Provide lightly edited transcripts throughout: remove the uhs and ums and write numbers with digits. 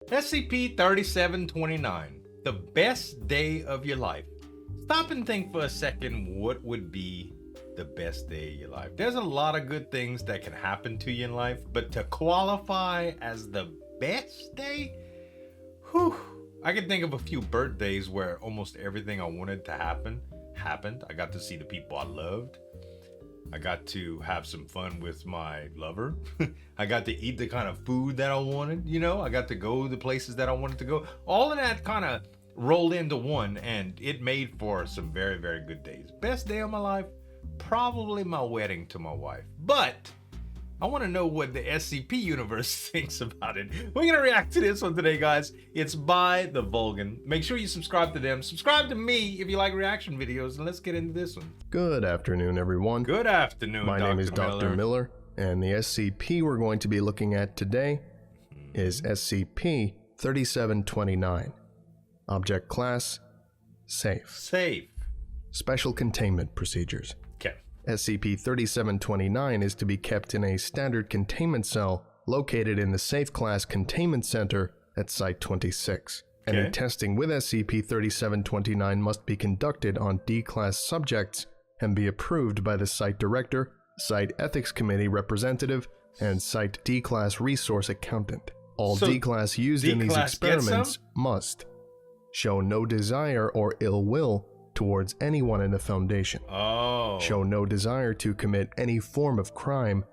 SCP-3729, the best day of your life. Stop and think for a second, what would be the best day of your life? There's a lot of good things that can happen to you in life, but to qualify as the best day, whew, I can think of a few birthdays where almost everything I wanted to happen happened. I got to see the people I loved. I got to have some fun with my lover. I got to eat the kind of food that I wanted, you know? I got to go the places that I wanted to go. All of that kind of rolled into one, and it made for some very, very good days. Best day of my life? Probably my wedding to my wife. But I want to know what the SCP universe thinks about it. We're going to react to this one today, guys. It's by the Vulcan. Make sure you subscribe to them. Subscribe to me if you like reaction videos, and let's get into this one. Good afternoon, everyone. Good afternoon, My name is Dr. Miller, and the SCP we're going to be looking at today is SCP-3729. Object Class: Safe. Safe. Special Containment Procedures. Okay. SCP-3729 is to be kept in a standard containment cell located in the Safe Class Containment Center at Site-26. Okay. Any testing with SCP-3729 must be conducted on D-Class subjects and be approved by the Site Director, Site Ethics Committee Representative, and Site D-Class Resource Accountant. All D-Class used in these experiments must show no desire or ill will towards anyone in the Foundation, show no desire to commit any form of crime,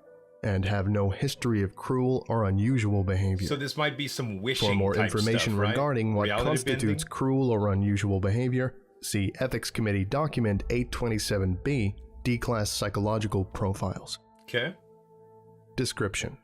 and have no history of cruel or unusual behavior. So this might be some wishing For more type information stuff, right? regarding what Reality constitutes bending? cruel or unusual behavior, see Ethics Committee Document 827B, D-Class Psychological Profiles. Okay. Description: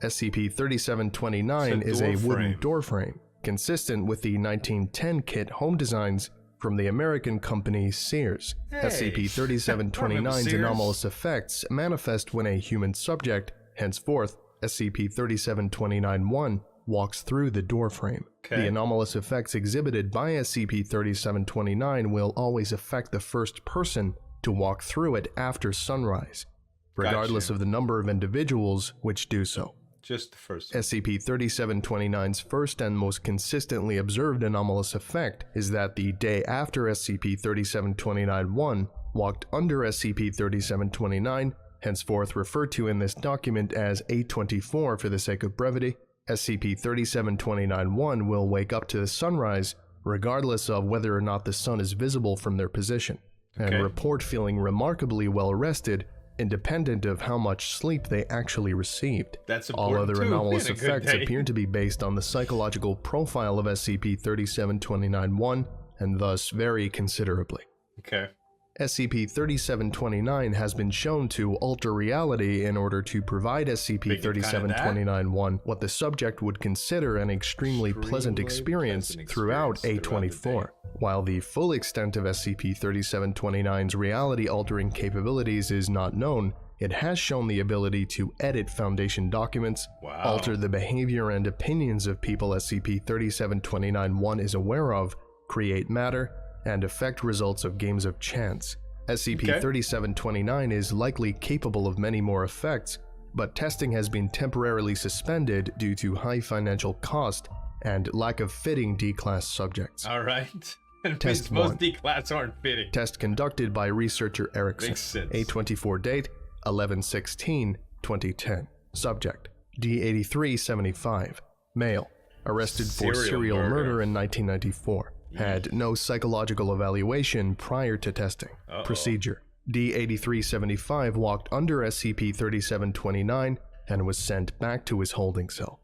SCP-3729 is a wooden door frame, consistent with the 1910 kit home designs from the American company Sears. Hey, SCP-3729's Sears. anomalous effects manifest when a human subject, henceforth SCP-3729-1, walks through the door frame. Okay. The anomalous effects exhibited by SCP-3729 will always affect the first person to walk through it after sunrise, regardless of the number of individuals which do so. Just the first. SCP-3729's first and most consistently observed anomalous effect is that the day after SCP-3729-1 walked under SCP-3729, henceforth referred to in this document as A24 for the sake of brevity, SCP-3729-1 will wake up to the sunrise regardless of whether or not the sun is visible from their position, and report feeling remarkably well rested independent of how much sleep they actually received. That's All important other too, anomalous in a good effects day. appear to be based on the psychological profile of SCP-3729-1 and thus vary considerably. Okay. SCP-3729 has been shown to alter reality in order to provide SCP-3729-1 what the subject would consider an extremely pleasant experience throughout A24. While the full extent of SCP-3729's reality-altering capabilities is not known, it has shown the ability to edit Foundation documents, alter the behavior and opinions of people SCP-3729-1 is aware of, create matter, and affect results of games of chance. SCP-3729 is likely capable of many more effects, but testing has been temporarily suspended due to high financial cost and lack of fitting D-Class subjects. Alright. Test Most 1. D-Class aren't fitting. Test conducted by researcher Erickson. Makes sense. A24 date 11/16/2010. Subject: D8375. Male. Arrested for serial murder in 1994. Had no psychological evaluation prior to testing. Procedure: D8375 walked under SCP-3729 and was sent back to his holding cell.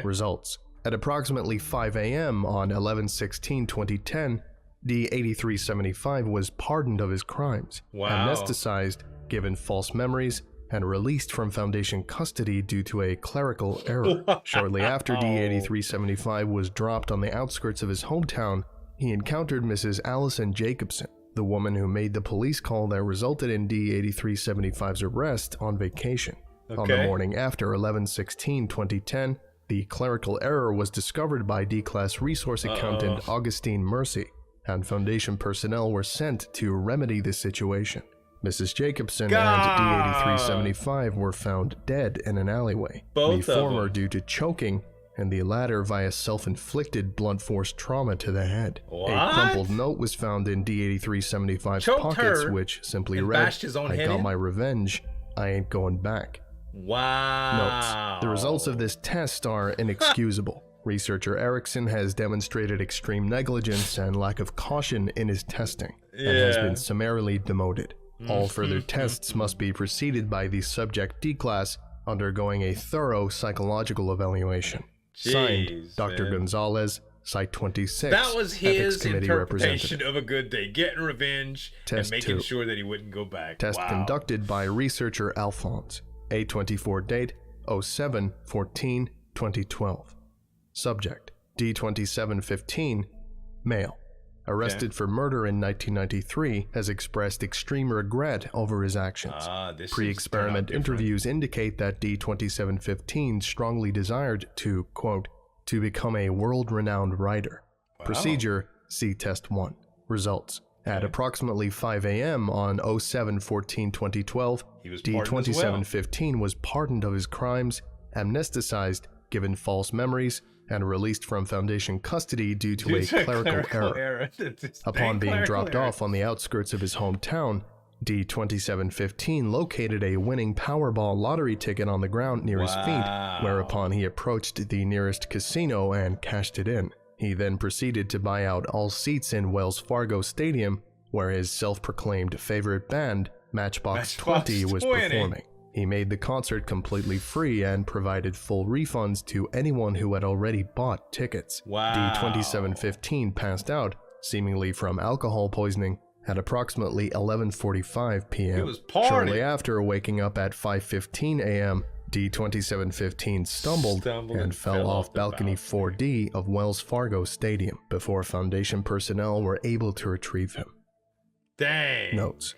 Results: at approximately 5 a.m. on 11/16/2010, D8375 was pardoned of his crimes, amnesticized, given false memories, and released from Foundation custody due to a clerical error. Shortly after D8375 was dropped on the outskirts of his hometown, he encountered Mrs. Allison Jacobson, the woman who made the police call that resulted in D8375's arrest, on vacation. On the morning after 11/16/2010, the clerical error was discovered by D-Class Resource Accountant Augustine Mercy, and Foundation personnel were sent to remedy the situation. Mrs. Jacobson and D8375 were found dead in an alleyway, the former due to choking and the latter via self-inflicted blunt force trauma to the head. What? A crumpled note was found in D-8375's Choked pockets, her which simply and read, bashed his own "I head got in?" my revenge. I ain't going back." Wow. Notes. The results of this test are inexcusable. Researcher Erickson has demonstrated extreme negligence and lack of caution in his testing, and has been summarily demoted. All further tests must be preceded by the Subject D-Class undergoing a thorough psychological evaluation. Signed, Dr. man. Gonzalez, Site 26. That was his Committee interpretation of a good day. Getting revenge Test and making 2. sure that he wouldn't go back. Test Wow. conducted by researcher Alphonse. A24 date 07-14-2012. Subject D2715, male. Arrested for murder in 1993, has expressed extreme regret over his actions. Pre-experiment interviews indicate that D2715 strongly desired to, quote, to become a world-renowned writer. Wow. Procedure, see Test 1. Results. At approximately 5 a.m. on 07-14-2012, D2715 was pardoned of his crimes, amnesticized, given false memories, and released from Foundation custody due to a clerical error. Upon being dropped off on the outskirts of his hometown, D2715 located a winning Powerball lottery ticket on the ground near his feet, whereupon he approached the nearest casino and cashed it in. He then proceeded to buy out all seats in Wells Fargo Stadium, where his self-proclaimed favorite band, Matchbox 20, was performing. He made the concert completely free and provided full refunds to anyone who had already bought tickets. D2715 passed out, seemingly from alcohol poisoning, at approximately 11:45 p.m. Shortly after waking up at 5:15 a.m., D2715 stumbled and fell off balcony 4D of Wells Fargo Stadium before Foundation personnel were able to retrieve him. Dang. Notes.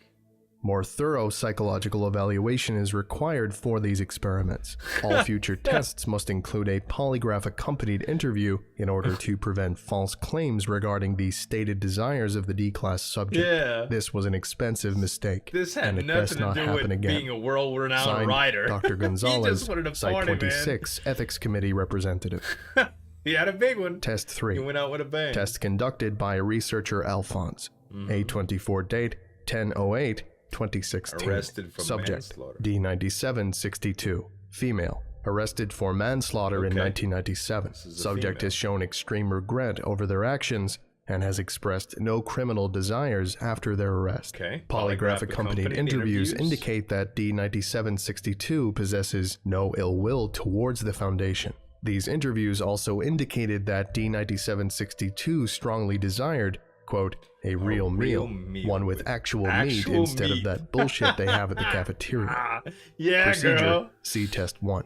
More thorough psychological evaluation is required for these experiments. All future tests must include a polygraph-accompanied interview in order to prevent false claims regarding the stated desires of the D-Class subject. This was an expensive mistake, and it best not happen again. Being a world-renowned Signed, writer. Dr. Gonzalez, Site party, 26, Ethics Committee Representative. He had a big one. Test 3. He went out with a bang. Test conducted by researcher Alphonse. A24 date 10/08/2016. Arrested for Subject manslaughter. D9762, female. Arrested for manslaughter in 1997. Subject has shown extreme regret over their actions and has expressed no criminal desires after their arrest. Polygraph-accompanied interviews indicate that D9762 possesses no ill will towards the Foundation. These interviews also indicated that D9762 strongly desired, quote, a real meal, one with actual meat instead of that bullshit they have at the cafeteria. Procedure, girl. see Test 1.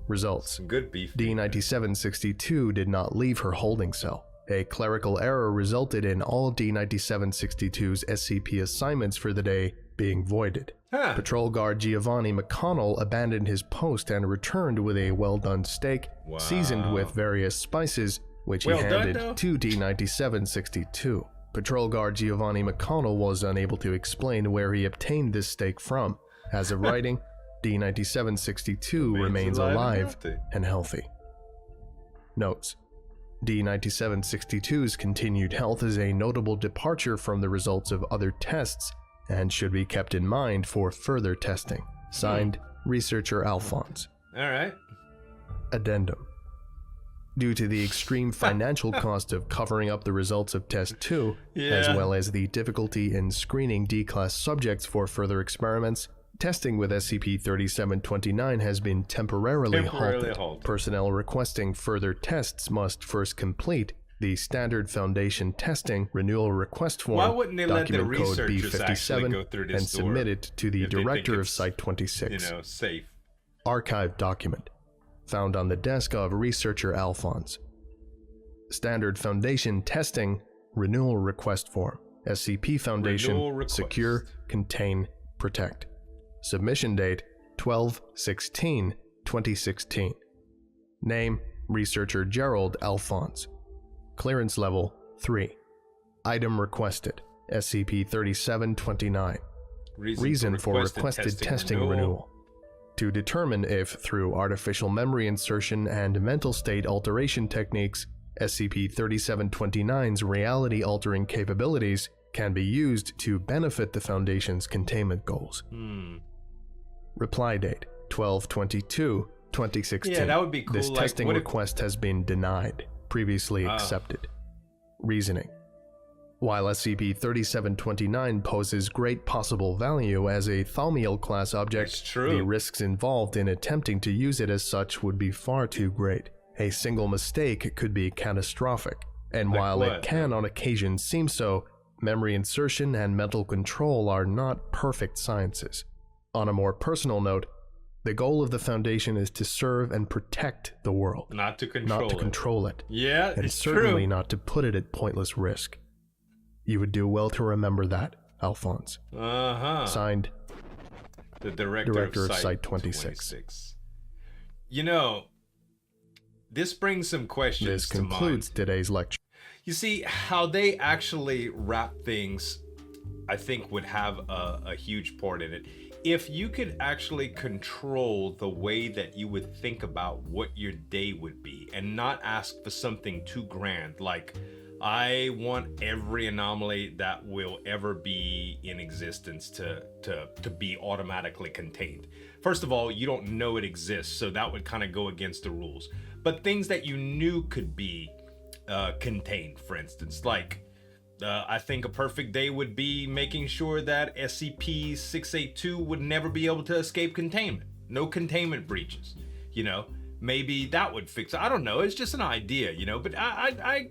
Results. Some good beef. D9762 did not leave her holding cell. A clerical error resulted in all D9762's SCP assignments for the day being voided. Patrol guard Giovanni McConnell abandoned his post and returned with a well-done steak, seasoned with various spices, which he handed to D9762. Patrol guard Giovanni McConnell was unable to explain where he obtained this steak from. As of writing, D9762 remains alive and healthy. Notes. D9762's continued health is a notable departure from the results of other tests and should be kept in mind for further testing. Signed, Researcher Alphonse. Alright. Addendum. Due to the extreme financial cost of covering up the results of Test 2, as well as the difficulty in screening D-Class subjects for further experiments, testing with SCP-3729 has been temporarily halted. Personnel requesting further tests must first complete the standard Foundation testing renewal request form, document code B57, and submit it to the Director of Site 26. Safe. Archive document. Found on the desk of Researcher Alphonse. Standard Foundation testing renewal request form. SCP Foundation secure, contain, protect. Submission date 12/16/2016. Name Researcher Gerald Alphonse. Clearance level 3. Item requested SCP-3729. Reason for requested testing renewal. to determine if, through artificial memory insertion and mental state alteration techniques, SCP-3729's reality-altering capabilities can be used to benefit the Foundation's containment goals. Reply date, 12/22/2016. Yeah, that would be cool. This testing request has been denied. Previously accepted. Reasoning. While SCP-3729 poses great possible value as a Thaumiel-class object, the risks involved in attempting to use it as such would be far too great. A single mistake could be catastrophic, and while it can on occasion seem so, memory insertion and mental control are not perfect sciences. On a more personal note, the goal of the Foundation is to serve and protect the world, not to control it. Yeah, and certainly not to put it at pointless risk. You would do well to remember that, Alphonse. Signed, the Director of Site 26. You know, this brings some questions This concludes today's lecture. You see, how they actually wrap things, I think, would have a huge part in it. If you could actually control the way that you would think about what your day would be and not ask for something too grand, like, I want every anomaly that will ever be in existence to be automatically contained. First of all, you don't know it exists, so that would kind of go against the rules. But things that you knew could be contained, for instance, like, I think a perfect day would be making sure that SCP-682 would never be able to escape containment. No containment breaches, you know? Maybe that would fix it. I don't know. It's just an idea, you know? But I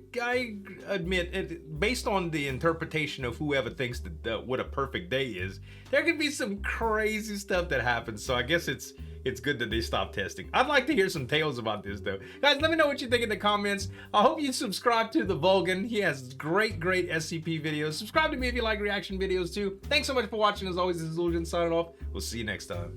admit, based on the interpretation of whoever thinks that what a perfect day is, there could be some crazy stuff that happens. So I guess it's good that they stopped testing. I'd like to hear some tales about this, though. Guys, let me know what you think in the comments. I hope you subscribe to the Vulcan. He has great SCP videos. Subscribe to me if you like reaction videos, too. Thanks so much for watching. As always, this is Zueljin signing off. We'll see you next time.